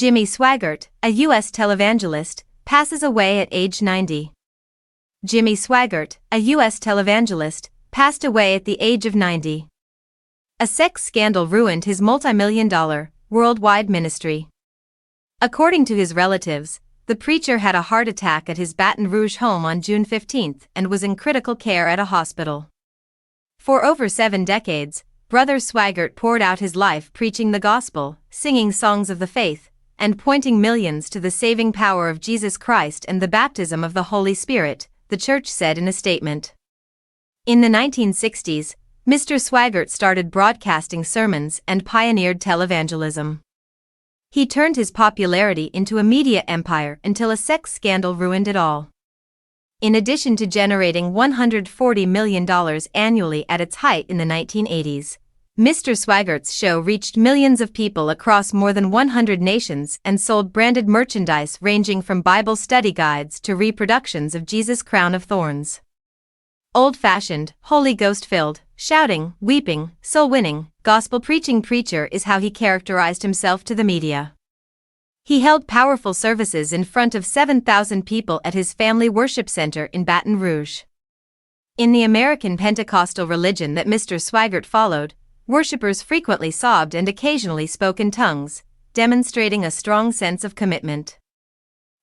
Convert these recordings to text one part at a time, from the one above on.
Lee Swaggart, a U.S. televangelist, passes away at age 90. Lee Swaggart, a U.S. televangelist, passed away at the age of 90. A sex scandal ruined his multi-million-dollar, worldwide ministry. According to his relatives, the preacher had a heart attack at his Baton Rouge home on June 15 and was in critical care at a hospital. For over 7 decades, Brother Swaggart poured out his life preaching the gospel, singing songs of the faith, and pointing millions to the saving power of Jesus Christ and the baptism of the Holy Spirit, the church said in a statement. In the 1960s, Mr. Swaggart started broadcasting sermons and pioneered televangelism. He turned his popularity into a media empire until a sex scandal ruined it all. In addition to generating $140 million annually at its height in the 1980s, Mr. Swaggart's show reached millions of people across more than 100 nations and sold branded merchandise ranging from Bible study guides to reproductions of Jesus' Crown of Thorns. Old-fashioned, Holy Ghost-filled, shouting, weeping, soul-winning, gospel-preaching preacher is how he characterized himself to the media. He held powerful services in front of 7,000 people at his family worship center in Baton Rouge. In the American Pentecostal religion that Mr. Swaggart followed, worshippers frequently sobbed and occasionally spoke in tongues, demonstrating a strong sense of commitment.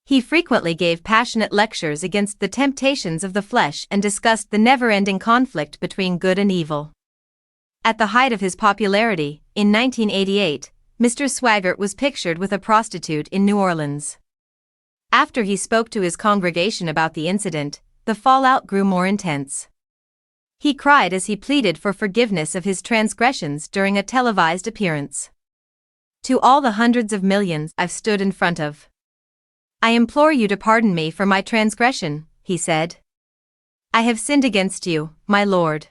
He frequently gave passionate lectures against the temptations of the flesh and discussed the never-ending conflict between good and evil. At the height of his popularity, in 1988, Mr. Swaggart was pictured with a prostitute in New Orleans. After he spoke to his congregation about the incident, the fallout grew more intense. He cried as he pleaded for forgiveness of his transgressions during a televised appearance. "To all the hundreds of millions I've stood in front of, I implore you to pardon me for my transgression," he said. "I have sinned against you, my Lord."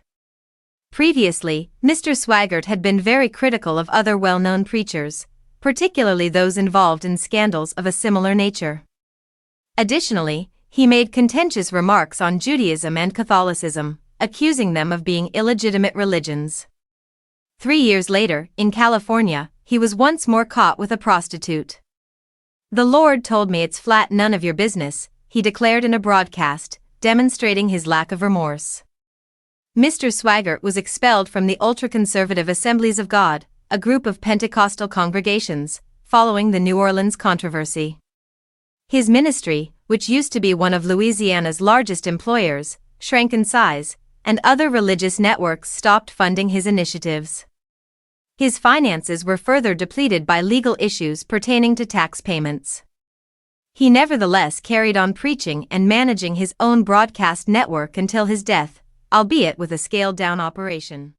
Previously, Mr. Swaggart had been very critical of other well-known preachers, particularly those involved in scandals of a similar nature. Additionally, he made contentious remarks on Judaism and Catholicism, accusing them of being illegitimate religions. 3 years later, in California, he was once more caught with a prostitute. "The Lord told me it's flat none of your business," he declared in a broadcast, demonstrating his lack of remorse. Mr. Swaggart was expelled from the ultra-conservative Assemblies of God, a group of Pentecostal congregations, following the New Orleans controversy. His ministry, which used to be one of Louisiana's largest employers, shrank in size, and other religious networks stopped funding his initiatives. His finances were further depleted by legal issues pertaining to tax payments. He nevertheless carried on preaching and managing his own broadcast network until his death, albeit with a scaled-down operation.